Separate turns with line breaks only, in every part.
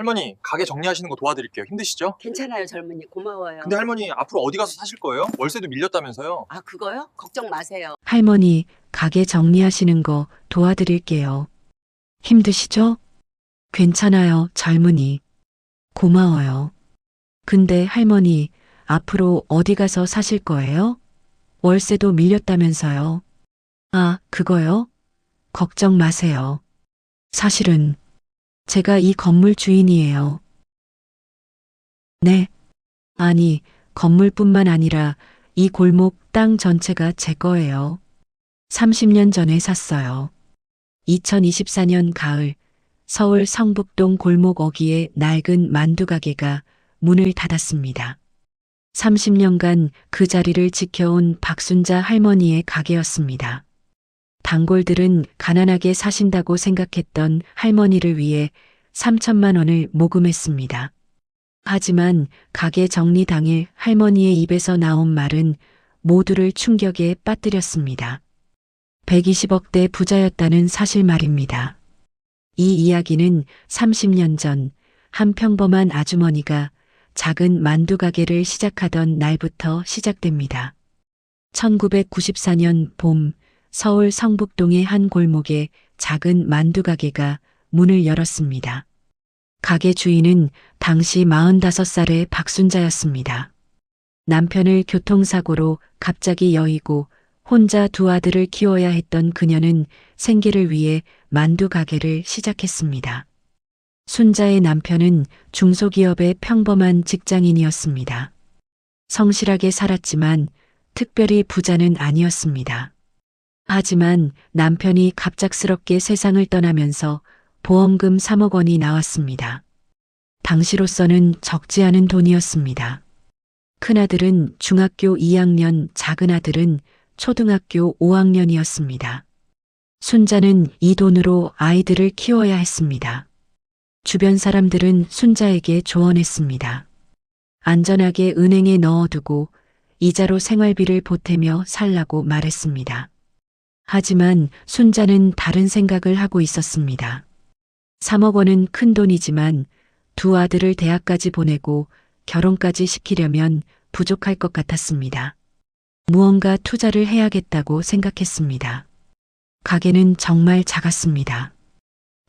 할머니, 가게 정리하시는 거 도와드릴게요. 힘드시죠?
괜찮아요, 젊은이. 고마워요.
근데 할머니, 앞으로 어디 가서 사실 거예요? 월세도 밀렸다면서요?
아, 그거요? 걱정 마세요.
할머니, 가게 정리하시는 거 도와드릴게요. 힘드시죠? 괜찮아요, 젊은이. 고마워요. 근데 할머니, 앞으로 어디 가서 사실 거예요? 월세도 밀렸다면서요. 아, 그거요? 걱정 마세요. 사실은 제가 이 건물 주인이에요. 네. 아니, 건물뿐만 아니라 이 골목 땅 전체가 제 거예요. 30년 전에 샀어요. 2024년 가을, 서울 성북동 골목 어귀의 낡은 만두 가게가 문을 닫았습니다. 30년간 그 자리를 지켜온 박순자 할머니의 가게였습니다. 단골들은 가난하게 사신다고 생각했던 할머니를 위해 3천만 원을 모금했습니다. 하지만 가게 정리 당일 할머니의 입에서 나온 말은 모두를 충격에 빠뜨렸습니다. 120억대 부자였다는 사실 말입니다. 이 이야기는 30년 전 한 평범한 아주머니가 작은 만두 가게를 시작하던 날부터 시작됩니다. 1994년 봄 서울 성북동의 한 골목에 작은 만두 가게가 문을 열었습니다. 가게 주인은 당시 45살의 박순자였습니다. 남편을 교통사고로 갑자기 여의고 혼자 두 아들을 키워야 했던 그녀는 생계를 위해 만두 가게를 시작했습니다. 순자의 남편은 중소기업의 평범한 직장인이었습니다. 성실하게 살았지만 특별히 부자는 아니었습니다. 하지만 남편이 갑작스럽게 세상을 떠나면서 보험금 3억 원이 나왔습니다. 당시로서는 적지 않은 돈이었습니다. 큰아들은 중학교 2학년, 작은아들은 초등학교 5학년이었습니다. 순자는 이 돈으로 아이들을 키워야 했습니다. 주변 사람들은 순자에게 조언했습니다. 안전하게 은행에 넣어두고 이자로 생활비를 보태며 살라고 말했습니다. 하지만 순자는 다른 생각을 하고 있었습니다. 3억 원은 큰 돈이지만 두 아들을 대학까지 보내고 결혼까지 시키려면 부족할 것 같았습니다. 무언가 투자를 해야겠다고 생각했습니다. 가게는 정말 작았습니다.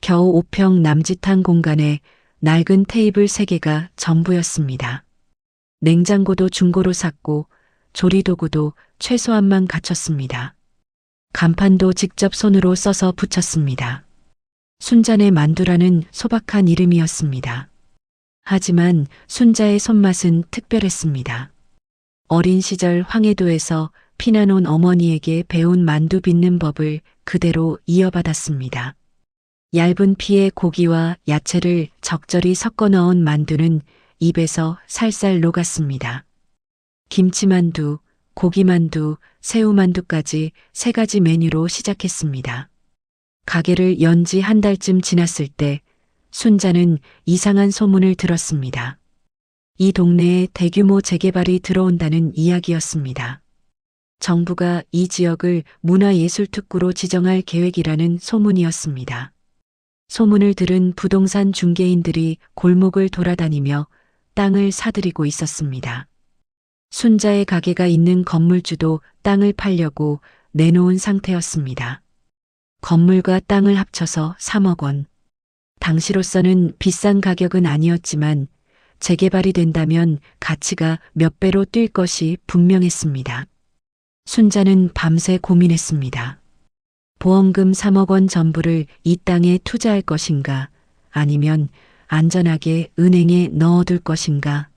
겨우 5평 남짓한 공간에 낡은 테이블 3개가 전부였습니다. 냉장고도 중고로 샀고 조리도구도 최소한만 갖췄습니다. 간판도 직접 손으로 써서 붙였습니다. 순자네 만두라는 소박한 이름이었습니다. 하지만 순자의 손맛은 특별했습니다. 어린 시절 황해도에서 피난온 어머니에게 배운 만두 빚는 법을 그대로 이어받았습니다. 얇은 피에 고기와 야채를 적절히 섞어 넣은 만두는 입에서 살살 녹았습니다. 김치만두, 고기만두, 새우만두까지 3가지 메뉴로 시작했습니다. 가게를 연 지 한 달쯤 지났을 때 순자는 이상한 소문을 들었습니다. 이 동네에 대규모 재개발이 들어온다는 이야기였습니다. 정부가 이 지역을 문화예술특구로 지정할 계획이라는 소문이었습니다. 소문을 들은 부동산 중개인들이 골목을 돌아다니며 땅을 사들이고 있었습니다. 순자의 가게가 있는 건물주도 땅을 팔려고 내놓은 상태였습니다. 건물과 땅을 합쳐서 3억 원. 당시로서는 비싼 가격은 아니었지만 재개발이 된다면 가치가 몇 배로 뛸 것이 분명했습니다. 순자는 밤새 고민했습니다. 보험금 3억 원 전부를 이 땅에 투자할 것인가, 아니면 안전하게 은행에 넣어둘 것인가,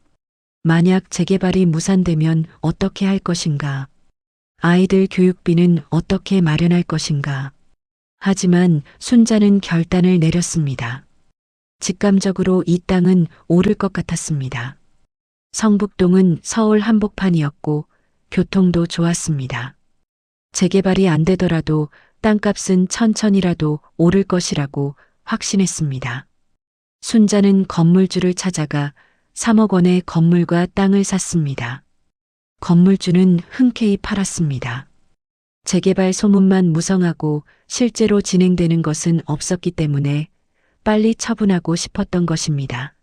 만약 재개발이 무산되면 어떻게 할 것인가, 아이들 교육비는 어떻게 마련할 것인가. 하지만 순자는 결단을 내렸습니다. 직감적으로 이 땅은 오를 것 같았습니다. 성북동은 서울 한복판이었고 교통도 좋았습니다. 재개발이 안 되더라도 땅값은 천천히라도 오를 것이라고 확신했습니다. 순자는 건물주를 찾아가 3억 원의 건물과 땅을 샀습니다. 건물주는 흔쾌히 팔았습니다. 재개발 소문만 무성하고 실제로 진행되는 것은 없었기 때문에 빨리 처분하고 싶었던 것입니다.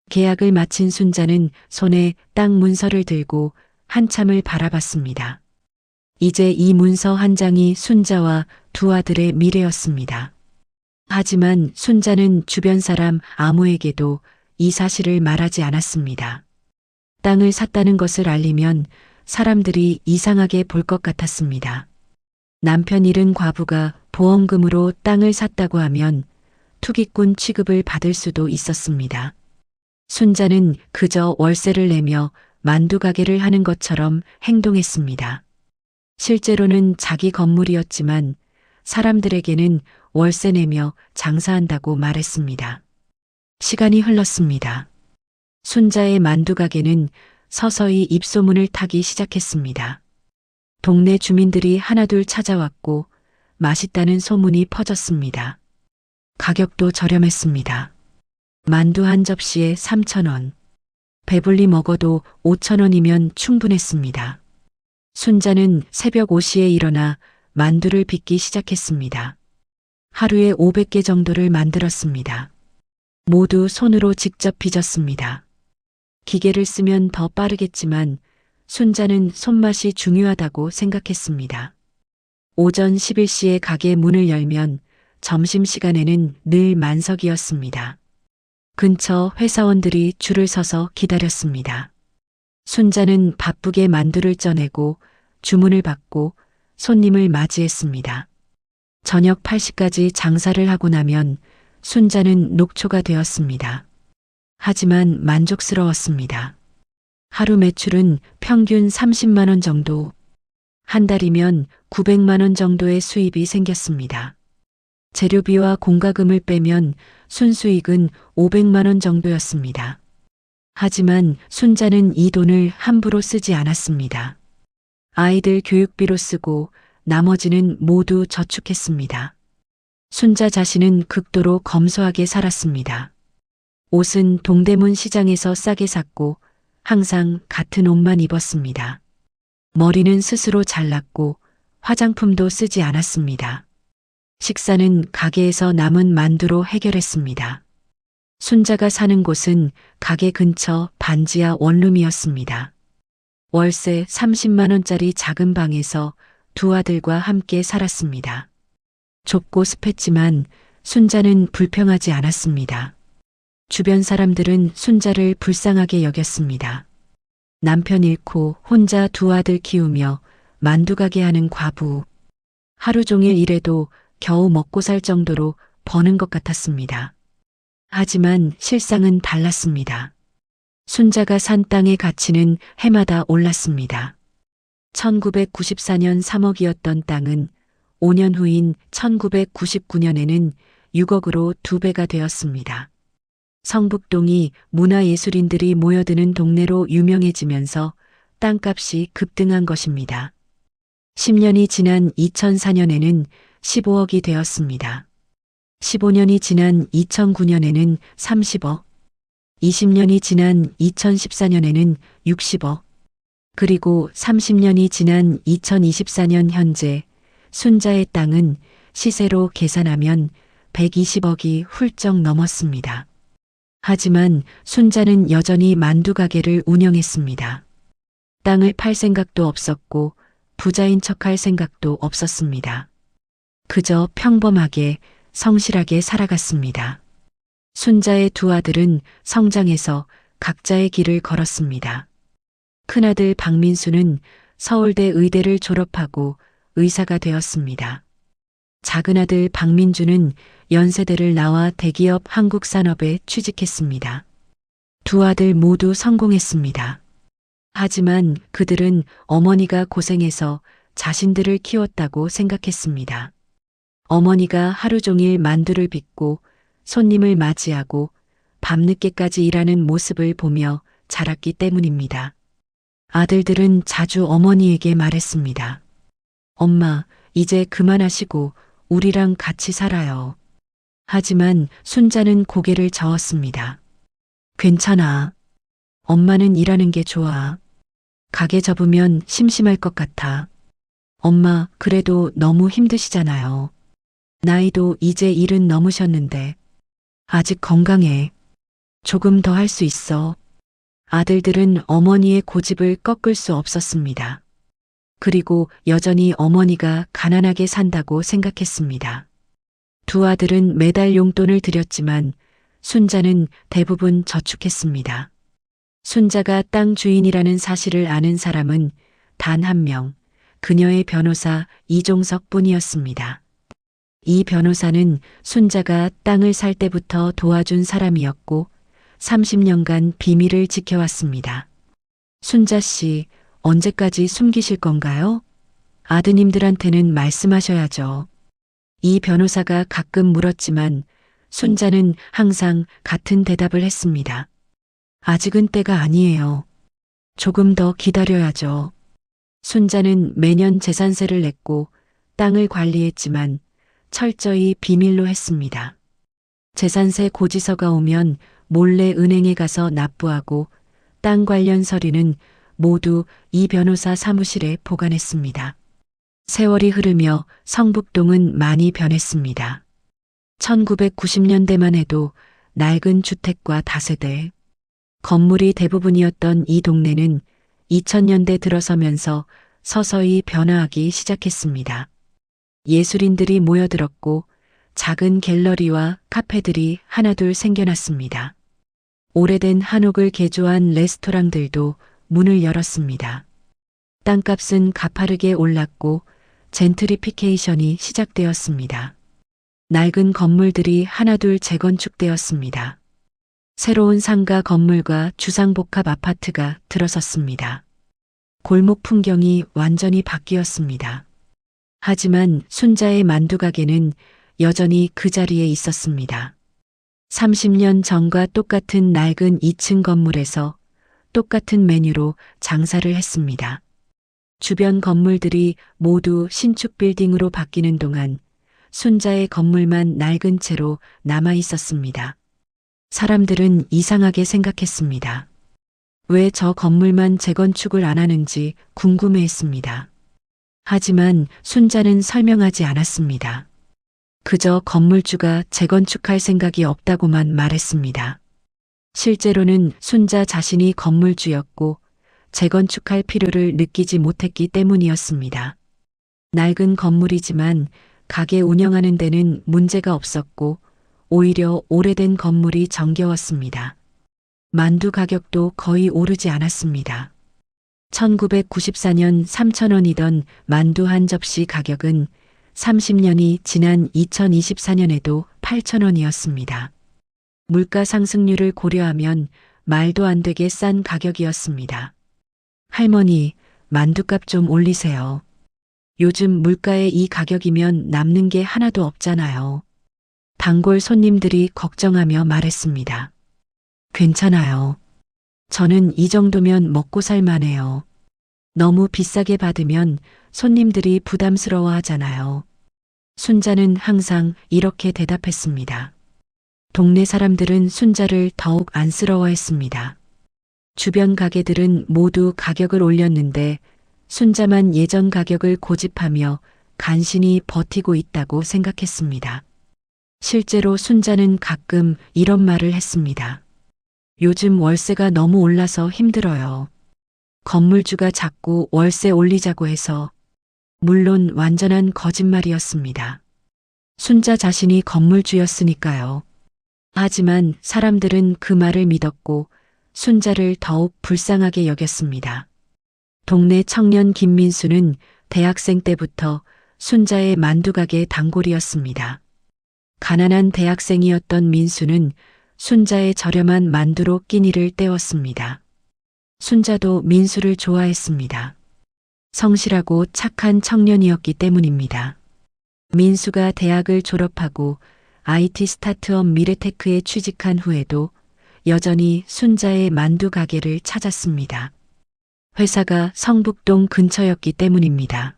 계약을 마친 순자는 손에 땅 문서를 들고 한참을 바라봤습니다. 이제 이 문서 한 장이 순자와 두 아들의 미래였습니다. 하지만 순자는 주변 사람 아무에게도 이 사실을 말하지 않았습니다. 땅을 샀다는 것을 알리면 사람들이 이상하게 볼 것 같았습니다. 남편 잃은 과부가 보험금으로 땅을 샀다고 하면 투기꾼 취급을 받을 수도 있었습니다. 순자는 그저 월세를 내며 만두 가게를 하는 것처럼 행동했습니다. 실제로는 자기 건물이었지만 사람들에게는 월세 내며 장사한다고 말했습니다. 시간이 흘렀습니다. 순자의 만두 가게는 서서히 입소문을 타기 시작했습니다. 동네 주민들이 하나둘 찾아왔고 맛있다는 소문이 퍼졌습니다. 가격도 저렴했습니다. 만두 한 접시에 3,000원. 배불리 먹어도 5,000원이면 충분했습니다. 순자는 새벽 5시에 일어나 만두를 빚기 시작했습니다. 하루에 500개 정도를 만들었습니다. 모두 손으로 직접 빚었습니다. 기계를 쓰면 더 빠르겠지만 순자는 손맛이 중요하다고 생각했습니다. 오전 11시에 가게 문을 열면 점심시간에는 늘 만석이었습니다. 근처 회사원들이 줄을 서서 기다렸습니다. 순자는 바쁘게 만두를 쪄내고 주문을 받고 손님을 맞이했습니다. 저녁 8시까지 장사를 하고 나면 순자는 녹초가 되었습니다. 하지만 만족스러웠습니다. 하루 매출은 평균 30만 원 정도, 한 달이면 900만 원 정도의 수입이 생겼습니다. 재료비와 공과금을 빼면 순수익은 500만 원 정도였습니다. 하지만 순자는 이 돈을 함부로 쓰지 않았습니다. 아이들 교육비로 쓰고 나머지는 모두 저축했습니다. 순자 자신은 극도로 검소하게 살았습니다. 옷은 동대문 시장에서 싸게 샀고 항상 같은 옷만 입었습니다. 머리는 스스로 잘랐고 화장품도 쓰지 않았습니다. 식사는 가게에서 남은 만두로 해결했습니다. 순자가 사는 곳은 가게 근처 반지하 원룸이었습니다. 월세 30만 원짜리 작은 방에서 두 아들과 함께 살았습니다. 좁고 습했지만 순자는 불평하지 않았습니다. 주변 사람들은 순자를 불쌍하게 여겼습니다. 남편 잃고 혼자 두 아들 키우며 만두 가게 하는 과부. 하루 종일 일해도 겨우 먹고 살 정도로 버는 것 같았습니다. 하지만 실상은 달랐습니다. 순자가 산 땅의 가치는 해마다 올랐습니다. 1994년 3억이었던 땅은 5년 후인 1999년에는 6억으로 2배가 되었습니다. 성북동이 문화예술인들이 모여드는 동네로 유명해지면서 땅값이 급등한 것입니다. 10년이 지난 2004년에는 15억이 되었습니다. 15년이 지난 2009년에는 30억, 20년이 지난 2014년에는 60억, 그리고 30년이 지난 2024년 현재 순자의 땅은 시세로 계산하면 120억이 훌쩍 넘었습니다. 하지만 순자는 여전히 만두 가게를 운영했습니다. 땅을 팔 생각도 없었고 부자인 척할 생각도 없었습니다. 그저 평범하게 성실하게 살아갔습니다. 순자의 두 아들은 성장해서 각자의 길을 걸었습니다. 큰아들 박민수는 서울대 의대를 졸업하고 의사가 되었습니다. 작은아들 박민주는 연세대를 나와 대기업 한국산업에 취직했습니다. 두 아들 모두 성공했습니다. 하지만 그들은 어머니가 고생해서 자신들을 키웠다고 생각했습니다. 어머니가 하루 종일 만두를 빚고 손님을 맞이하고 밤늦게까지 일하는 모습을 보며 자랐기 때문입니다. 아들들은 자주 어머니에게 말했습니다. 엄마, 이제 그만하시고 우리랑 같이 살아요. 하지만 순자는 고개를 저었습니다. 괜찮아. 엄마는 일하는 게 좋아. 가게 접으면 심심할 것 같아. 엄마, 그래도 너무 힘드시잖아요. 나이도 이제 70 넘으셨는데. 아직 건강해. 조금 더 할 수 있어. 아들들은 어머니의 고집을 꺾을 수 없었습니다. 그리고 여전히 어머니가 가난하게 산다고 생각했습니다. 두 아들은 매달 용돈을 드렸지만 순자는 대부분 저축했습니다. 순자가 땅 주인이라는 사실을 아는 사람은 단 한 명, 그녀의 변호사 이종석 뿐이었습니다. 이 변호사는 순자가 땅을 살 때부터 도와준 사람이었고 30년간 비밀을 지켜왔습니다. 순자 씨, 언제까지 숨기실 건가요? 아드님들한테는 말씀하셔야죠. 이 변호사가 가끔 물었지만 순자는 항상 같은 대답을 했습니다. 아직은 때가 아니에요. 조금 더 기다려야죠. 순자는 매년 재산세를 냈고 땅을 관리했지만 철저히 비밀로 했습니다. 재산세 고지서가 오면 몰래 은행에 가서 납부하고 땅 관련 서류는 모두 이 변호사 사무실에 보관했습니다. 세월이 흐르며 성북동은 많이 변했습니다. 1990년대만 해도 낡은 주택과 다세대, 건물이 대부분이었던 이 동네는 2000년대 들어서면서 서서히 변화하기 시작했습니다. 예술인들이 모여들었고 작은 갤러리와 카페들이 하나둘 생겨났습니다. 오래된 한옥을 개조한 레스토랑들도 문을 열었습니다. 땅값은 가파르게 올랐고 젠트리피케이션이 시작되었습니다. 낡은 건물들이 하나둘 재건축되었습니다. 새로운 상가 건물과 주상복합 아파트가 들어섰습니다. 골목 풍경이 완전히 바뀌었습니다. 하지만 순자의 만두가게는 여전히 그 자리에 있었습니다. 30년 전과 똑같은 낡은 2층 건물에서 똑같은 메뉴로 장사를 했습니다. 주변 건물들이 모두 신축 빌딩으로 바뀌는 동안 순자의 건물만 낡은 채로 남아 있었습니다. 사람들은 이상하게 생각했습니다. 왜 저 건물만 재건축을 안 하는지 궁금해했습니다. 하지만 순자는 설명하지 않았습니다. 그저 건물주가 재건축할 생각이 없다고만 말했습니다. 실제로는 순자 자신이 건물주였고 재건축할 필요를 느끼지 못했기 때문이었습니다. 낡은 건물이지만 가게 운영하는 데는 문제가 없었고 오히려 오래된 건물이 정겨웠습니다. 만두 가격도 거의 오르지 않았습니다. 1994년 3,000원이던 만두 한 접시 가격은 30년이 지난 2024년에도 8,000원이었습니다. 물가 상승률을 고려하면 말도 안 되게 싼 가격이었습니다. 할머니, 만두값 좀 올리세요. 요즘 물가에 이 가격이면 남는 게 하나도 없잖아요. 단골 손님들이 걱정하며 말했습니다. 괜찮아요. 저는 이 정도면 먹고 살만해요. 너무 비싸게 받으면 손님들이 부담스러워 하잖아요. 순자는 항상 이렇게 대답했습니다. 동네 사람들은 순자를 더욱 안쓰러워했습니다. 주변 가게들은 모두 가격을 올렸는데 순자만 예전 가격을 고집하며 간신히 버티고 있다고 생각했습니다. 실제로 순자는 가끔 이런 말을 했습니다. 요즘 월세가 너무 올라서 힘들어요. 건물주가 자꾸 월세 올리자고 해서. 물론 완전한 거짓말이었습니다. 순자 자신이 건물주였으니까요. 하지만 사람들은 그 말을 믿었고 순자를 더욱 불쌍하게 여겼습니다. 동네 청년 김민수는 대학생 때부터 순자의 만두가게 단골이었습니다. 가난한 대학생이었던 민수는 순자의 저렴한 만두로 끼니를 때웠습니다. 순자도 민수를 좋아했습니다. 성실하고 착한 청년이었기 때문입니다. 민수가 대학을 졸업하고 IT 스타트업 미래테크에 취직한 후에도 여전히 순자의 만두 가게를 찾았습니다. 회사가 성북동 근처였기 때문입니다.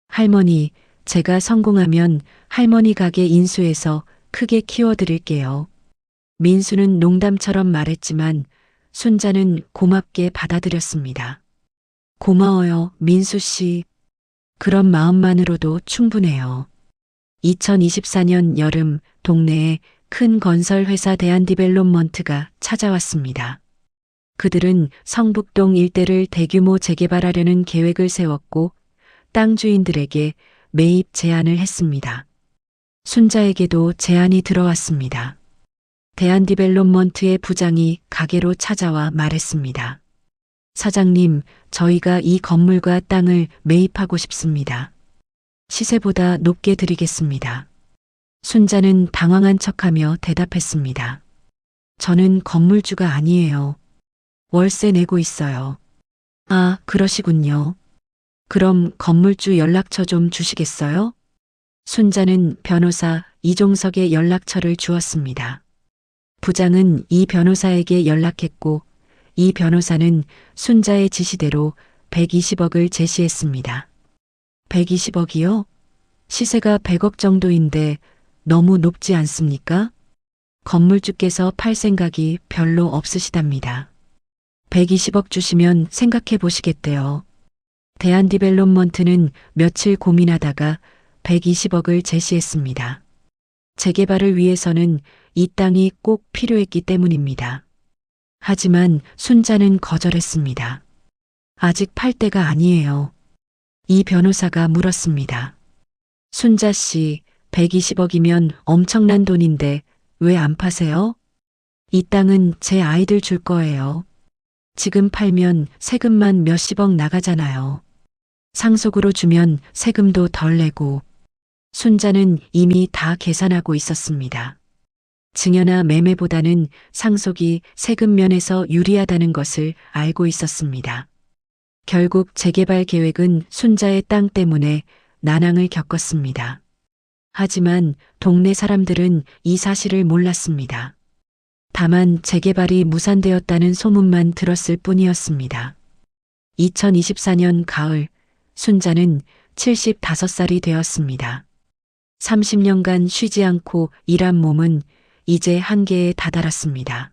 할머니, 제가 성공하면 할머니 가게 인수해서 크게 키워드릴게요. 민수는 농담처럼 말했지만 순자는 고맙게 받아들였습니다. 고마워요, 민수 씨. 그런 마음만으로도 충분해요. 2024년 여름 동네에 큰 건설 회사 대한디벨롭먼트가 찾아왔습니다. 그들은 성북동 일대를 대규모 재개발하려는 계획을 세웠고 땅 주인들에게 매입 제안을 했습니다. 순자에게도 제안이 들어왔습니다. 대한디벨롭먼트의 부장이 가게로 찾아와 말했습니다. 사장님, 저희가 이 건물과 땅을 매입하고 싶습니다. 시세보다 높게 드리겠습니다. 순자는 당황한 척하며 대답했습니다. 저는 건물주가 아니에요. 월세 내고 있어요. 아, 그러시군요. 그럼 건물주 연락처 좀 주시겠어요? 순자는 변호사 이종석의 연락처를 주었습니다. 부장은 이 변호사에게 연락했고 이 변호사는 순자의 지시대로 120억을 제시했습니다. 120억이요? 시세가 100억 정도인데 너무 높지 않습니까? 건물주께서 팔 생각이 별로 없으시답니다. 120억 주시면 생각해 보시겠대요. 대한디벨롭먼트는 며칠 고민하다가 120억을 제시했습니다. 재개발을 위해서는 이 땅이 꼭 필요했기 때문입니다. 하지만 순자는 거절했습니다. 아직 팔 때가 아니에요. 이 변호사가 물었습니다. 순자 씨, 120억이면 엄청난 돈인데 왜 안 파세요? 이 땅은 제 아이들 줄 거예요. 지금 팔면 세금만 몇십억 나가잖아요. 상속으로 주면 세금도 덜 내고. 순자는 이미 다 계산하고 있었습니다. 증여나 매매보다는 상속이 세금 면에서 유리하다는 것을 알고 있었습니다. 결국 재개발 계획은 순자의 땅 때문에 난항을 겪었습니다. 하지만 동네 사람들은 이 사실을 몰랐습니다. 다만 재개발이 무산되었다는 소문만 들었을 뿐이었습니다. 2024년 가을, 순자는 75살이 되었습니다. 30년간 쉬지 않고 일한 몸은 이제 한계에 다다랐습니다.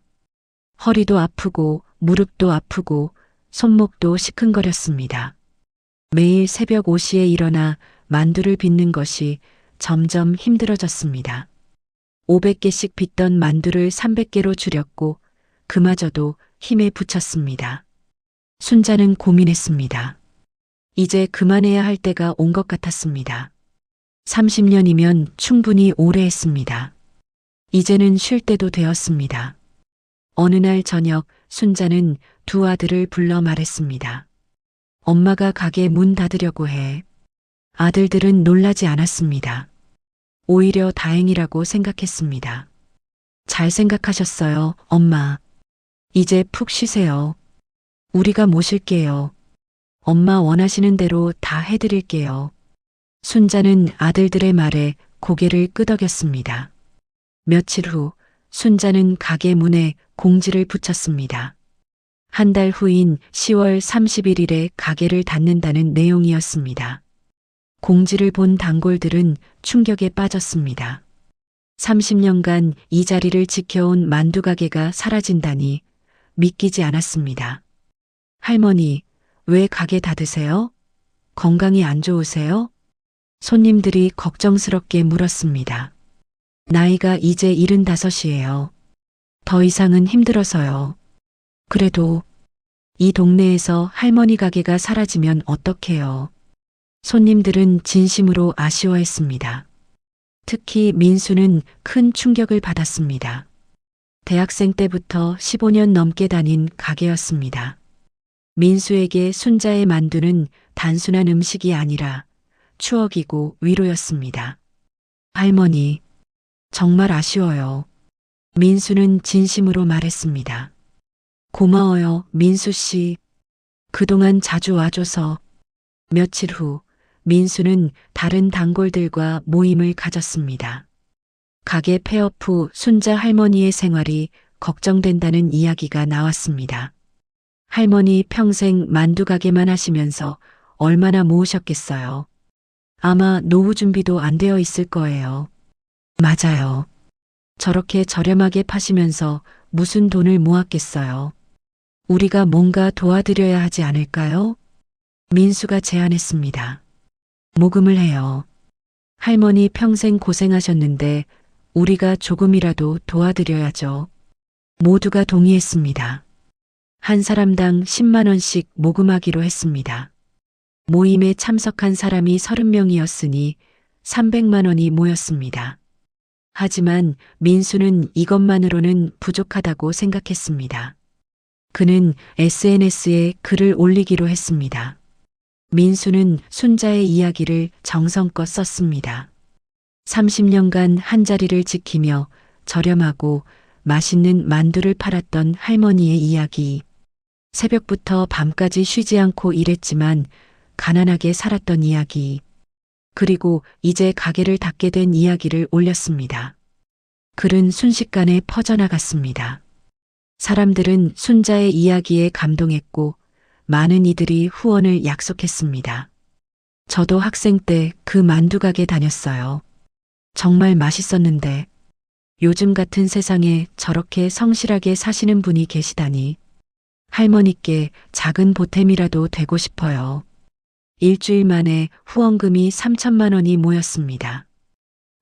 허리도 아프고 무릎도 아프고 손목도 시큰거렸습니다. 매일 새벽 5시에 일어나 만두를 빚는 것이 점점 힘들어졌습니다. 500개씩 빚던 만두를 300개로 줄였고 그마저도 힘에 부쳤습니다. 순자는 고민했습니다. 이제 그만해야 할 때가 온 것 같았습니다. 30년이면 충분히 오래 했습니다. 이제는 쉴 때도 되었습니다. 어느 날 저녁 순자는 두 아들을 불러 말했습니다. 엄마가 가게 문 닫으려고 해. 아들들은 놀라지 않았습니다. 오히려 다행이라고 생각했습니다. 잘 생각하셨어요, 엄마. 이제 푹 쉬세요. 우리가 모실게요. 엄마 원하시는 대로 다 해드릴게요. 순자는 아들들의 말에 고개를 끄덕였습니다. 며칠 후 순자는 가게 문에 공지를 붙였습니다. 한 달 후인 10월 31일에 가게를 닫는다는 내용이었습니다. 공지를 본 단골들은 충격에 빠졌습니다. 30년간 이 자리를 지켜온 만두가게가 사라진다니 믿기지 않았습니다. 할머니, 왜 가게 닫으세요? 건강이 안 좋으세요? 손님들이 걱정스럽게 물었습니다. 나이가 이제 75이에요. 더 이상은 힘들어서요. 그래도 이 동네에서 할머니 가게가 사라지면 어떡해요? 손님들은 진심으로 아쉬워했습니다. 특히 민수는 큰 충격을 받았습니다. 대학생 때부터 15년 넘게 다닌 가게였습니다. 민수에게 순자의 만두는 단순한 음식이 아니라 추억이고 위로였습니다. 할머니, 정말 아쉬워요. 민수는 진심으로 말했습니다. 고마워요, 민수 씨. 그동안 자주 와줘서. 며칠 후 민수는 다른 단골들과 모임을 가졌습니다. 가게 폐업 후 순자 할머니의 생활이 걱정된다는 이야기가 나왔습니다. 할머니 평생 만두 가게만 하시면서 얼마나 모으셨겠어요. 아마 노후 준비도 안 되어 있을 거예요. 맞아요. 저렇게 저렴하게 파시면서 무슨 돈을 모았겠어요. 우리가 뭔가 도와드려야 하지 않을까요? 민수가 제안했습니다. 모금을 해요. 할머니 평생 고생하셨는데 우리가 조금이라도 도와드려야죠. 모두가 동의했습니다. 한 사람당 10만 원씩 모금하기로 했습니다. 모임에 참석한 사람이 30명이었으니 300만 원이 모였습니다. 하지만 민수는 이것만으로는 부족하다고 생각했습니다. 그는 SNS에 글을 올리기로 했습니다. 민수는 순자의 이야기를 정성껏 썼습니다. 30년간 한자리를 지키며 저렴하고 맛있는 만두를 팔았던 할머니의 이야기. 새벽부터 밤까지 쉬지 않고 일했지만 가난하게 살았던 이야기. 그리고 이제 가게를 닫게 된 이야기를 올렸습니다. 글은 순식간에 퍼져나갔습니다. 사람들은 순자의 이야기에 감동했고 많은 이들이 후원을 약속했습니다. 저도 학생 때 그 만두 가게 다녔어요. 정말 맛있었는데 요즘 같은 세상에 저렇게 성실하게 사시는 분이 계시다니 할머니께 작은 보탬이라도 되고 싶어요. 일주일 만에 후원금이 3천만 원이 모였습니다.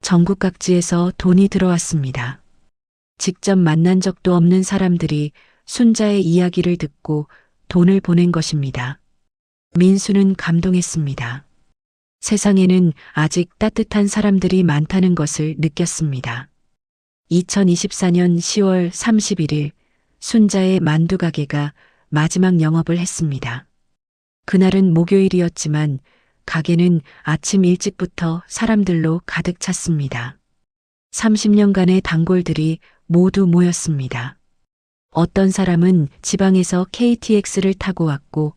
전국 각지에서 돈이 들어왔습니다. 직접 만난 적도 없는 사람들이 순자의 이야기를 듣고 돈을 보낸 것입니다. 민수는 감동했습니다. 세상에는 아직 따뜻한 사람들이 많다는 것을 느꼈습니다. 2024년 10월 31일 순자의 만두 가게가 마지막 영업을 했습니다. 그날은 목요일이었지만 가게는 아침 일찍부터 사람들로 가득 찼습니다. 30년간의 단골들이 모두 모였습니다. 어떤 사람은 지방에서 KTX를 타고 왔고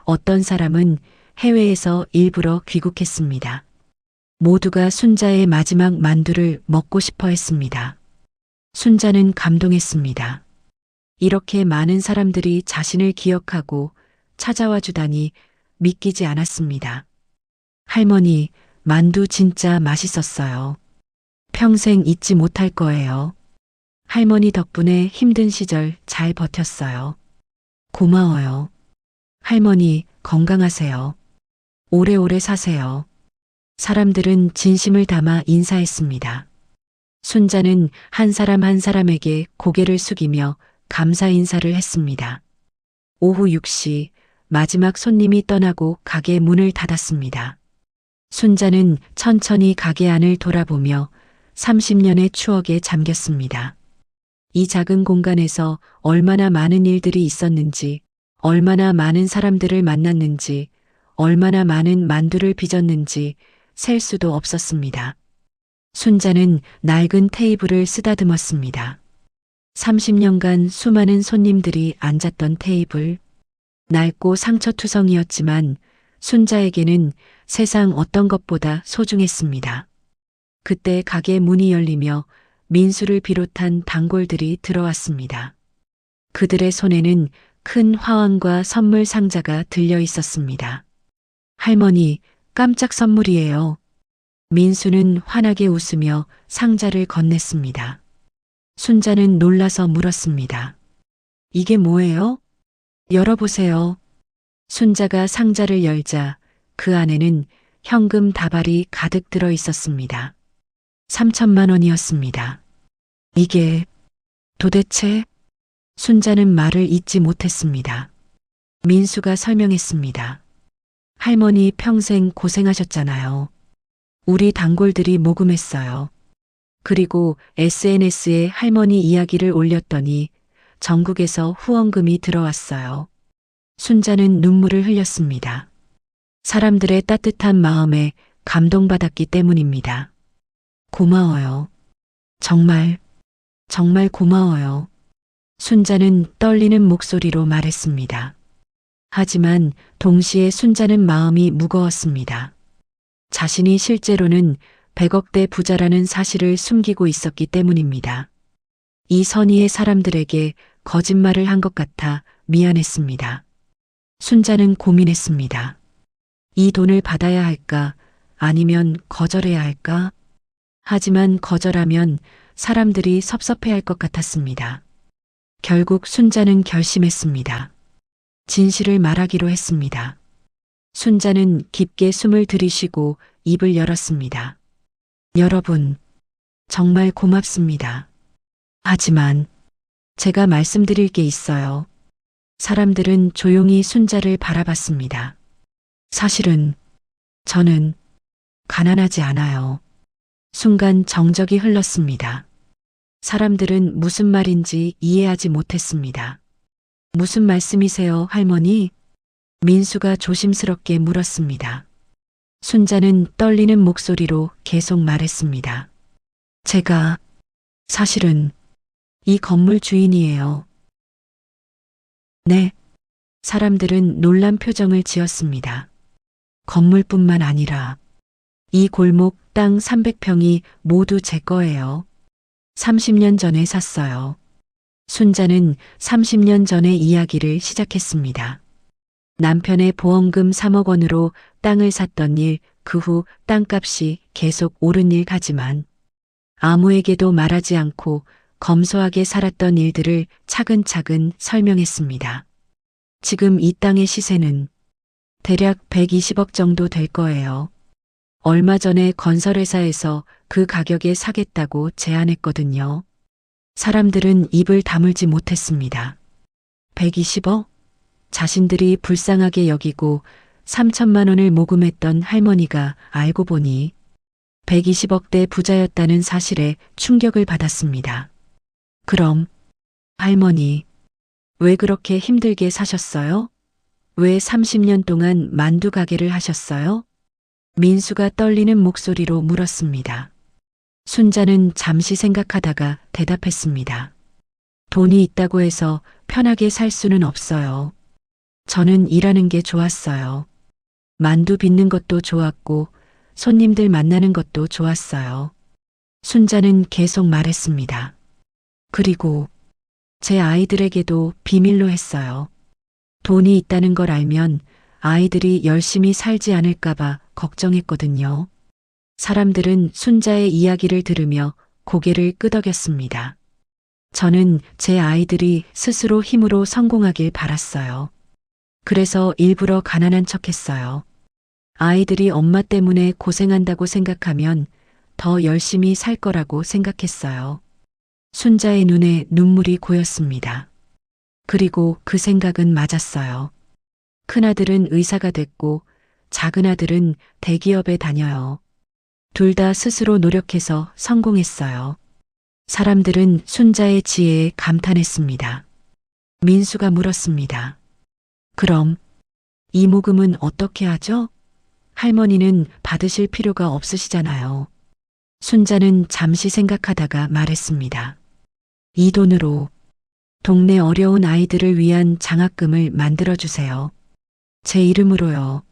어떤 사람은 해외에서 일부러 귀국했습니다. 모두가 순자의 마지막 만두를 먹고 싶어 했습니다. 순자는 감동했습니다. 이렇게 많은 사람들이 자신을 기억하고 찾아와 주다니 믿기지 않았습니다. 할머니, 만두 진짜 맛있었어요. 평생 잊지 못할 거예요. 할머니 덕분에 힘든 시절 잘 버텼어요. 고마워요. 할머니, 건강하세요. 오래오래 사세요. 사람들은 진심을 담아 인사했습니다. 순자는 한 사람 한 사람에게 고개를 숙이며 감사 인사를 했습니다. 오후 6시 마지막 손님이 떠나고 가게 문을 닫았습니다. 순자는 천천히 가게 안을 돌아보며 30년의 추억에 잠겼습니다. 이 작은 공간에서 얼마나 많은 일들이 있었는지, 얼마나 많은 사람들을 만났는지, 얼마나 많은 만두를 빚었는지 셀 수도 없었습니다. 순자는 낡은 테이블을 쓰다듬었습니다. 30년간 수많은 손님들이 앉았던 테이블. 낡고 상처투성이었지만 순자에게는 세상 어떤 것보다 소중했습니다. 그때 가게 문이 열리며 민수를 비롯한 단골들이 들어왔습니다. 그들의 손에는 큰 화환과 선물 상자가 들려 있었습니다. 할머니, 깜짝 선물이에요. 민수는 환하게 웃으며 상자를 건넸습니다. 순자는 놀라서 물었습니다. 이게 뭐예요? 열어보세요. 순자가 상자를 열자 그 안에는 현금 다발이 가득 들어 있었습니다. 3천만 원이었습니다. 이게 도대체? 순자는 말을 잇지 못했습니다. 민수가 설명했습니다. 할머니 평생 고생하셨잖아요. 우리 단골들이 모금했어요. 그리고 SNS에 할머니 이야기를 올렸더니 전국에서 후원금이 들어왔어요. 순자는 눈물을 흘렸습니다. 사람들의 따뜻한 마음에 감동받았기 때문입니다. 고마워요. 정말, 정말 고마워요. 순자는 떨리는 목소리로 말했습니다. 하지만 동시에 순자는 마음이 무거웠습니다. 자신이 실제로는 100억대 부자라는 사실을 숨기고 있었기 때문입니다. 이 선의의 사람들에게 거짓말을 한 것 같아 미안했습니다. 순자는 고민했습니다. 이 돈을 받아야 할까 아니면 거절해야 할까? 하지만 거절하면 사람들이 섭섭해할 것 같았습니다. 결국 순자는 결심했습니다. 진실을 말하기로 했습니다. 순자는 깊게 숨을 들이쉬고 입을 열었습니다. 여러분, 정말 고맙습니다. 하지만 제가 말씀드릴 게 있어요. 사람들은 조용히 순자를 바라봤습니다. 사실은 저는 가난하지 않아요. 순간 정적이 흘렀습니다. 사람들은 무슨 말인지 이해하지 못했습니다. 무슨 말씀이세요, 할머니? 민수가 조심스럽게 물었습니다. 순자는 떨리는 목소리로 계속 말했습니다. 제가 사실은 이 건물 주인이에요. 네. 사람들은 놀란 표정을 지었습니다. 건물뿐만 아니라 이 골목 땅 300평이 모두 제 거예요. 30년 전에 샀어요. 순자는 30년 전의 이야기를 시작했습니다. 남편의 보험금 3억 원으로 땅을 샀던 일, 그 후 땅값이 계속 오른 일 하지만 아무에게도 말하지 않고 검소하게 살았던 일들을 차근차근 설명했습니다. 지금 이 땅의 시세는 대략 120억 정도 될 거예요. 얼마 전에 건설회사에서 그 가격에 사겠다고 제안했거든요. 사람들은 입을 다물지 못했습니다. 120억? 자신들이 불쌍하게 여기고 3천만 원을 모금했던 할머니가 알고 보니 120억대 부자였다는 사실에 충격을 받았습니다. 그럼 할머니, 왜 그렇게 힘들게 사셨어요? 왜 30년 동안 만두 가게를 하셨어요? 민수가 떨리는 목소리로 물었습니다. 순자는 잠시 생각하다가 대답했습니다. 돈이 있다고 해서 편하게 살 수는 없어요. 저는 일하는 게 좋았어요. 만두 빚는 것도 좋았고 손님들 만나는 것도 좋았어요. 순자는 계속 말했습니다. 그리고 제 아이들에게도 비밀로 했어요. 돈이 있다는 걸 알면 아이들이 열심히 살지 않을까봐 걱정했거든요. 사람들은 순자의 이야기를 들으며 고개를 끄덕였습니다. 저는 제 아이들이 스스로 힘으로 성공하길 바랐어요. 그래서 일부러 가난한 척했어요. 아이들이 엄마 때문에 고생한다고 생각하면 더 열심히 살 거라고 생각했어요. 순자의 눈에 눈물이 고였습니다. 그리고 그 생각은 맞았어요. 큰아들은 의사가 됐고 작은아들은 대기업에 다녀요. 둘 다 스스로 노력해서 성공했어요. 사람들은 순자의 지혜에 감탄했습니다. 민수가 물었습니다. 그럼 이 모금은 어떻게 하죠? 할머니는 받으실 필요가 없으시잖아요. 순자는 잠시 생각하다가 말했습니다. 이 돈으로 동네 어려운 아이들을 위한 장학금을 만들어주세요. 제 이름으로요.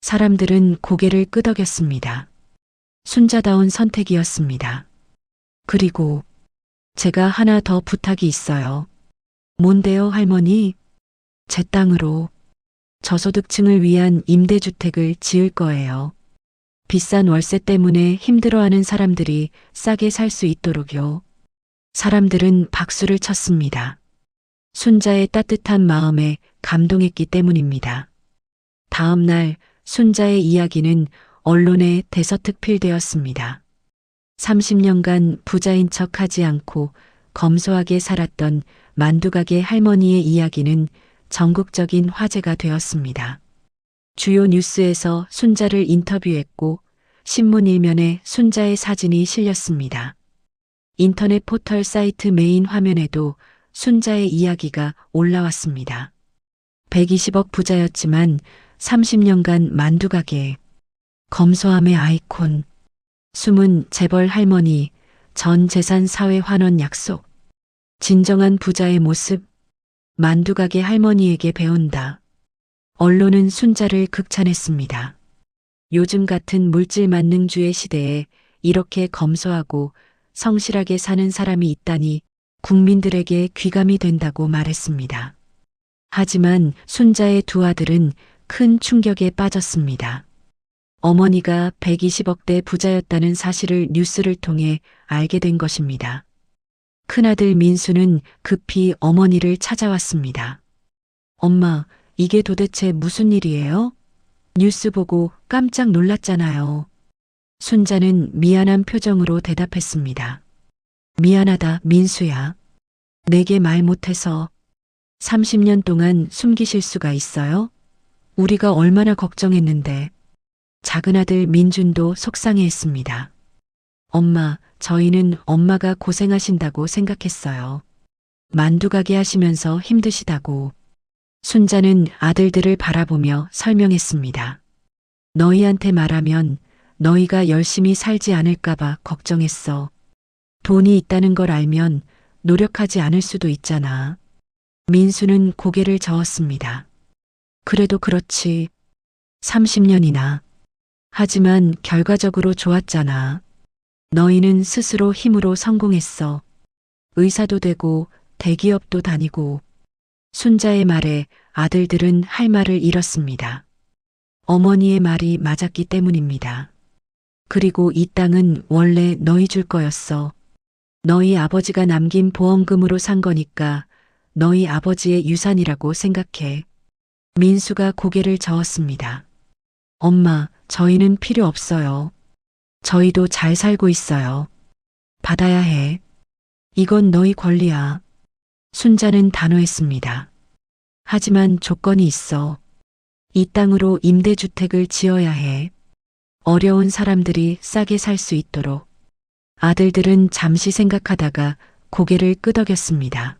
사람들은 고개를 끄덕였습니다. 순자다운 선택이었습니다. 그리고 제가 하나 더 부탁이 있어요. 뭔데요, 할머니? 제 땅으로 저소득층을 위한 임대주택을 지을 거예요. 비싼 월세 때문에 힘들어하는 사람들이 싸게 살 수 있도록요. 사람들은 박수를 쳤습니다. 순자의 따뜻한 마음에 감동했기 때문입니다. 다음 날 순자의 이야기는 언론에 대서특필되었습니다. 30년간 부자인 척하지 않고 검소하게 살았던 만두가게 할머니의 이야기는 전국적인 화제가 되었습니다. 주요 뉴스에서 순자를 인터뷰했고 신문 일면에 순자의 사진이 실렸습니다. 인터넷 포털 사이트 메인 화면에도 순자의 이야기가 올라왔습니다. 120억 부자였지만 30년간 만두가게, 검소함의 아이콘, 숨은 재벌 할머니, 전 재산 사회 환원 약속, 진정한 부자의 모습, 만두가게 할머니에게 배운다. 언론은 순자를 극찬했습니다. 요즘 같은 물질 만능주의 시대에 이렇게 검소하고 성실하게 사는 사람이 있다니 국민들에게 귀감이 된다고 말했습니다. 하지만 순자의 두 아들은 큰 충격에 빠졌습니다. 어머니가 120억대 부자였다는 사실을 뉴스를 통해 알게 된 것입니다. 큰아들 민수는 급히 어머니를 찾아왔습니다. 엄마, 이게 도대체 무슨 일이에요? 뉴스 보고 깜짝 놀랐잖아요. 순자는 미안한 표정으로 대답했습니다. 미안하다, 민수야. 내게 말 못해서 30년 동안 숨기실 수가 있어요? 우리가 얼마나 걱정했는데. 작은 아들 민준도 속상해했습니다. 엄마, 저희는 엄마가 고생하신다고 생각했어요. 만두 가게 하시면서 힘드시다고. 순자는 아들들을 바라보며 설명했습니다. 너희한테 말하면 너희가 열심히 살지 않을까봐 걱정했어. 돈이 있다는 걸 알면 노력하지 않을 수도 있잖아. 민수는 고개를 저었습니다. 그래도 그렇지. 30년이나. 하지만 결과적으로 좋았잖아. 너희는 스스로 힘으로 성공했어. 의사도 되고 대기업도 다니고. 순자의 말에 아들들은 할 말을 잃었습니다. 어머니의 말이 맞았기 때문입니다. 그리고 이 땅은 원래 너희 줄 거였어. 너희 아버지가 남긴 보험금으로 산 거니까 너희 아버지의 유산이라고 생각해. 민수가 고개를 저었습니다. 엄마, 저희는 필요 없어요. 저희도 잘 살고 있어요. 받아야 해. 이건 너희 권리야. 순자는 단호했습니다. 하지만 조건이 있어. 이 땅으로 임대주택을 지어야 해. 어려운 사람들이 싸게 살 수 있도록. 아들들은 잠시 생각하다가 고개를 끄덕였습니다.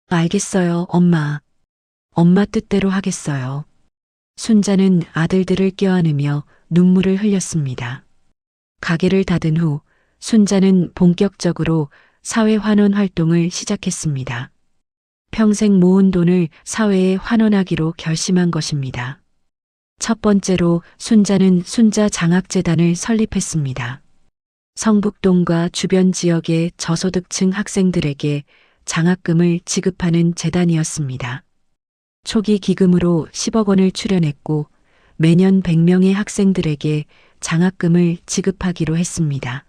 알겠어요, 엄마. 엄마 뜻대로 하겠어요. 순자는 아들들을 껴안으며 눈물을 흘렸습니다. 가게를 닫은 후 순자는 본격적으로 사회환원 활동을 시작했습니다. 평생 모은 돈을 사회에 환원하기로 결심한 것입니다. 첫 번째로 순자는 순자 장학재단을 설립했습니다. 성북동과 주변 지역의 저소득층 학생들에게 장학금을 지급하는 재단이었습니다. 초기 기금으로 10억 원을 출연했고 매년 100명의 학생들에게 장학금을 지급하기로 했습니다.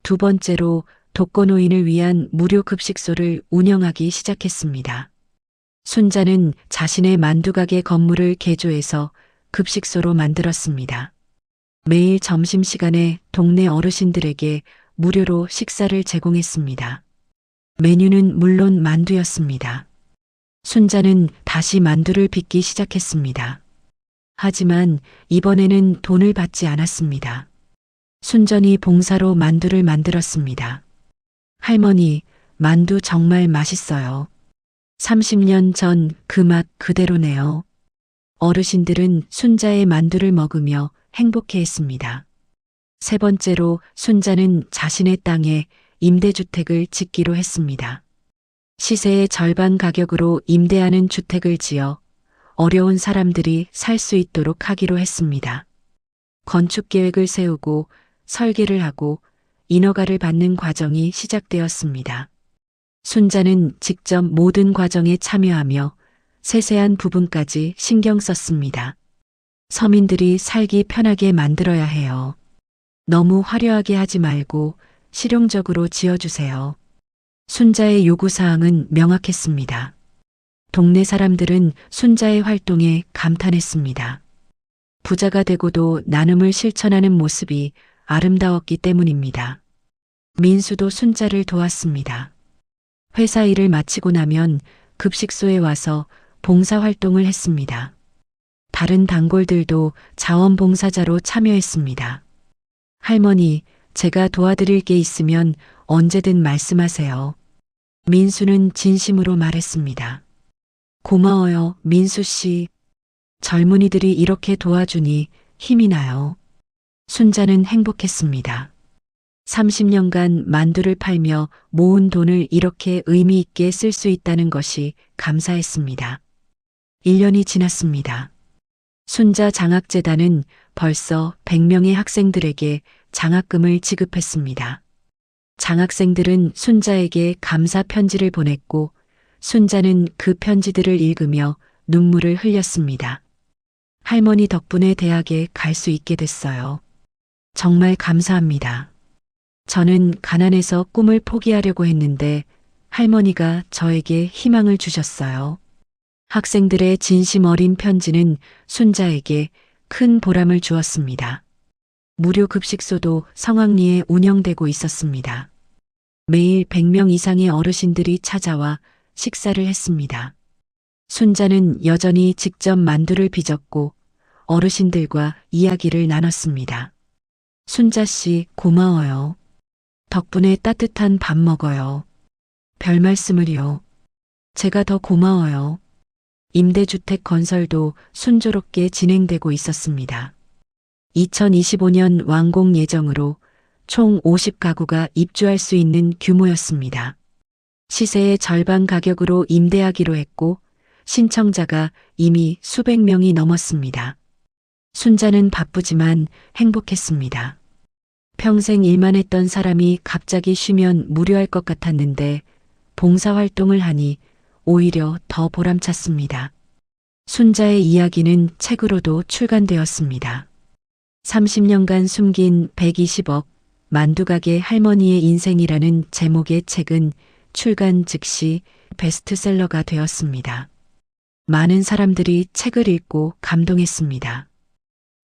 두 번째로 독거노인을 위한 무료 급식소를 운영하기 시작했습니다. 순자는 자신의 만두가게 건물을 개조해서 급식소로 만들었습니다. 매일 점심시간에 동네 어르신들에게 무료로 식사를 제공했습니다. 메뉴는 물론 만두였습니다. 순자는 다시 만두를 빚기 시작했습니다. 하지만 이번에는 돈을 받지 않았습니다. 순전히 봉사로 만두를 만들었습니다. 할머니, 만두 정말 맛있어요. 30년 전 그 맛 그대로네요. 어르신들은 순자의 만두를 먹으며 행복해했습니다. 세 번째로 순자는 자신의 땅에 임대주택을 짓기로 했습니다. 시세의 절반 가격으로 임대하는 주택을 지어 어려운 사람들이 살 수 있도록 하기로 했습니다. 건축 계획을 세우고 설계를 하고 인허가를 받는 과정이 시작되었습니다. 순자는 직접 모든 과정에 참여하며 세세한 부분까지 신경 썼습니다. 서민들이 살기 편하게 만들어야 해요. 너무 화려하게 하지 말고 실용적으로 지어주세요. 순자의 요구사항은 명확했습니다. 동네 사람들은 순자의 활동에 감탄했습니다. 부자가 되고도 나눔을 실천하는 모습이 아름다웠기 때문입니다. 민수도 순자를 도왔습니다. 회사 일을 마치고 나면 급식소에 와서 봉사활동을 했습니다. 다른 단골들도 자원봉사자로 참여했습니다. 할머니, 제가 도와드릴 게 있으면 언제든 말씀하세요. 민수는 진심으로 말했습니다. 고마워요, 민수 씨. 젊은이들이 이렇게 도와주니 힘이 나요. 순자는 행복했습니다. 30년간 만두를 팔며 모은 돈을 이렇게 의미 있게 쓸 수 있다는 것이 감사했습니다. 1년이 지났습니다. 순자 장학재단은 벌써 100명의 학생들에게 장학금을 지급했습니다. 장학생들은 순자에게 감사 편지를 보냈고 순자는 그 편지들을 읽으며 눈물을 흘렸습니다. 할머니 덕분에 대학에 갈 수 있게 됐어요. 정말 감사합니다. 저는 가난해서 꿈을 포기하려고 했는데 할머니가 저에게 희망을 주셨어요. 학생들의 진심 어린 편지는 순자에게 큰 보람을 주었습니다. 무료 급식소도 성황리에 운영되고 있었습니다. 매일 100명 이상의 어르신들이 찾아와 식사를 했습니다. 순자는 여전히 직접 만두를 빚었고 어르신들과 이야기를 나눴습니다. 순자 씨 고마워요. 덕분에 따뜻한 밥 먹어요. 별 말씀을요. 제가 더 고마워요. 임대주택 건설도 순조롭게 진행되고 있었습니다. 2025년 완공 예정으로 총 50가구가 입주할 수 있는 규모였습니다. 시세의 절반 가격으로 임대하기로 했고 신청자가 이미 수백 명이 넘었습니다. 순자는 바쁘지만 행복했습니다. 평생 일만 했던 사람이 갑자기 쉬면 무료할 것 같았는데 봉사활동을 하니 오히려 더 보람찼습니다. 순자의 이야기는 책으로도 출간되었습니다. 30년간 숨긴 120억 만두가게 할머니의 인생이라는 제목의 책은 출간 즉시 베스트셀러가 되었습니다. 많은 사람들이 책을 읽고 감동했습니다.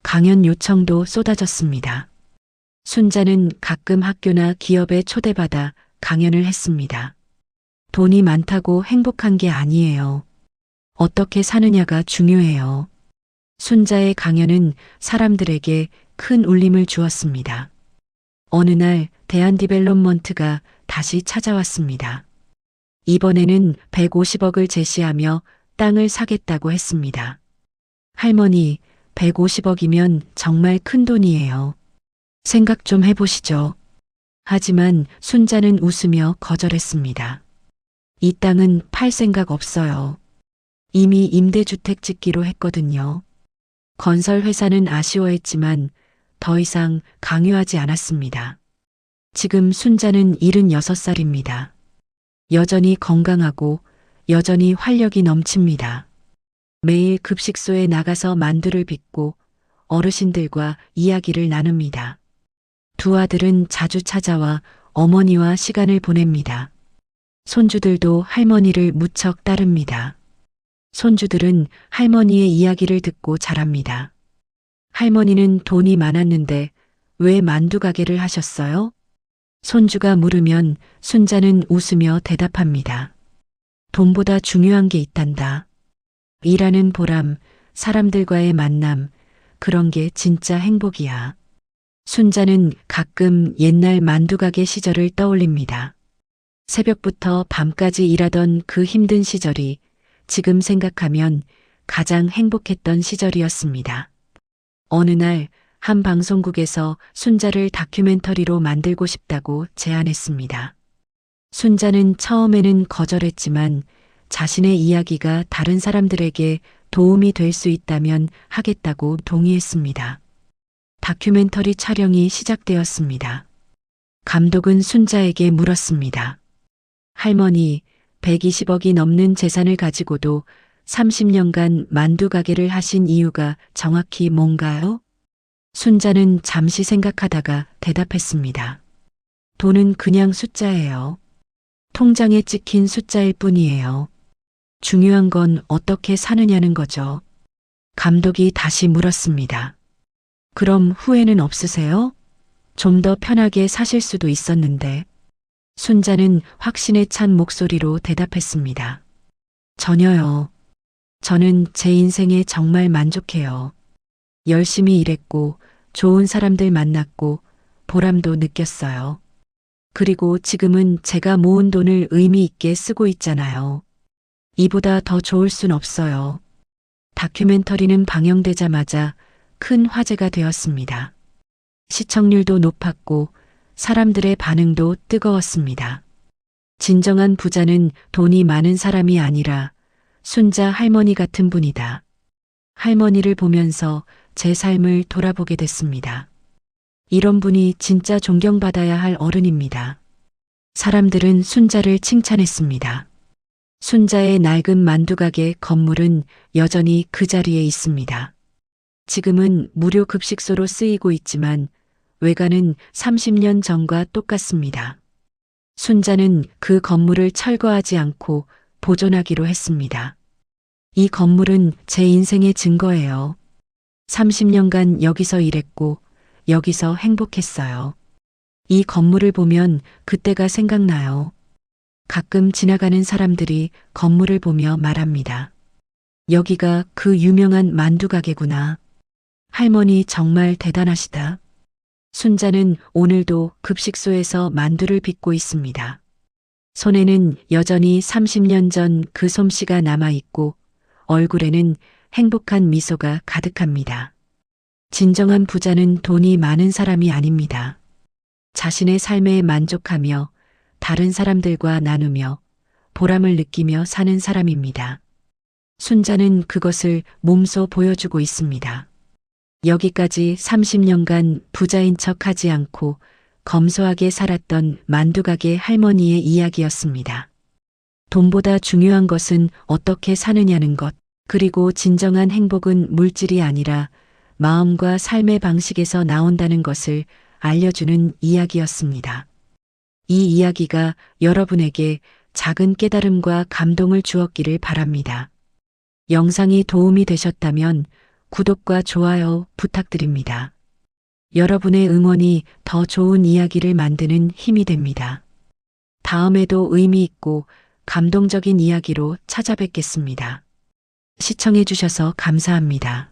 강연 요청도 쏟아졌습니다. 순자는 가끔 학교나 기업에 초대받아 강연을 했습니다. 돈이 많다고 행복한 게 아니에요. 어떻게 사느냐가 중요해요. 순자의 강연은 사람들에게 큰 울림을 주었습니다. 어느 날 대한디벨롭먼트가 다시 찾아왔습니다. 이번에는 150억을 제시하며 땅을 사겠다고 했습니다. 할머니, 150억이면 정말 큰 돈이에요. 생각 좀 해보시죠. 하지만 순자는 웃으며 거절했습니다. 이 땅은 팔 생각 없어요. 이미 임대주택 짓기로 했거든요. 건설회사는 아쉬워했지만 더 이상 강요하지 않았습니다. 지금 순자는 76살입니다. 여전히 건강하고 여전히 활력이 넘칩니다. 매일 급식소에 나가서 만두를 빚고 어르신들과 이야기를 나눕니다. 두 아들은 자주 찾아와 어머니와 시간을 보냅니다. 손주들도 할머니를 무척 따릅니다. 손주들은 할머니의 이야기를 듣고 자랍니다. 할머니는 돈이 많았는데 왜 만두 가게를 하셨어요? 손주가 물으면 순자는 웃으며 대답합니다. 돈보다 중요한 게 있단다. 일하는 보람, 사람들과의 만남, 그런 게 진짜 행복이야. 순자는 가끔 옛날 만두 가게 시절을 떠올립니다. 새벽부터 밤까지 일하던 그 힘든 시절이 지금 생각하면 가장 행복했던 시절이었습니다. 어느 날 한 방송국에서 순자를 다큐멘터리로 만들고 싶다고 제안했습니다. 순자는 처음에는 거절했지만 자신의 이야기가 다른 사람들에게 도움이 될 수 있다면 하겠다고 동의했습니다. 다큐멘터리 촬영이 시작되었습니다. 감독은 순자에게 물었습니다. 할머니, 120억이 넘는 재산을 가지고도 30년간 만두 가게를 하신 이유가 정확히 뭔가요? 순자는 잠시 생각하다가 대답했습니다. 돈은 그냥 숫자예요. 통장에 찍힌 숫자일 뿐이에요. 중요한 건 어떻게 사느냐는 거죠. 감독이 다시 물었습니다. 그럼 후회는 없으세요? 좀 더 편하게 사실 수도 있었는데. 순자는 확신에 찬 목소리로 대답했습니다. 전혀요. 저는 제 인생에 정말 만족해요. 열심히 일했고 좋은 사람들 만났고 보람도 느꼈어요. 그리고 지금은 제가 모은 돈을 의미 있게 쓰고 있잖아요. 이보다 더 좋을 순 없어요. 다큐멘터리는 방영되자마자 큰 화제가 되었습니다. 시청률도 높았고 사람들의 반응도 뜨거웠습니다. 진정한 부자는 돈이 많은 사람이 아니라 순자 할머니 같은 분이다. 할머니를 보면서 제 삶을 돌아보게 됐습니다. 이런 분이 진짜 존경받아야 할 어른입니다. 사람들은 순자를 칭찬했습니다. 순자의 낡은 만두가게 건물은 여전히 그 자리에 있습니다. 지금은 무료 급식소로 쓰이고 있지만 외관은 30년 전과 똑같습니다. 순자는 그 건물을 철거하지 않고 보존하기로 했습니다. 이 건물은 제 인생의 증거예요. 30년간 여기서 일했고 여기서 행복했어요. 이 건물을 보면 그때가 생각나요. 가끔 지나가는 사람들이 건물을 보며 말합니다. 여기가 그 유명한 만두 가게구나. 할머니 정말 대단하시다. 순자는 오늘도 급식소에서 만두를 빚고 있습니다. 손에는 여전히 30년 전 그 솜씨가 남아있고 얼굴에는 행복한 미소가 가득합니다. 진정한 부자는 돈이 많은 사람이 아닙니다. 자신의 삶에 만족하며 다른 사람들과 나누며 보람을 느끼며 사는 사람입니다. 순자는 그것을 몸소 보여주고 있습니다. 여기까지 30년간 부자인 척하지 않고 검소하게 살았던 만두가게 할머니의 이야기였습니다. 돈보다 중요한 것은 어떻게 사느냐는 것, 그리고 진정한 행복은 물질이 아니라 마음과 삶의 방식에서 나온다는 것을 알려주는 이야기였습니다. 이 이야기가 여러분에게 작은 깨달음과 감동을 주었기를 바랍니다. 영상이 도움이 되셨다면 구독과 좋아요 부탁드립니다. 여러분의 응원이 더 좋은 이야기를 만드는 힘이 됩니다. 다음에도 의미 있고 감동적인 이야기로 찾아뵙겠습니다. 시청해 주셔서 감사합니다.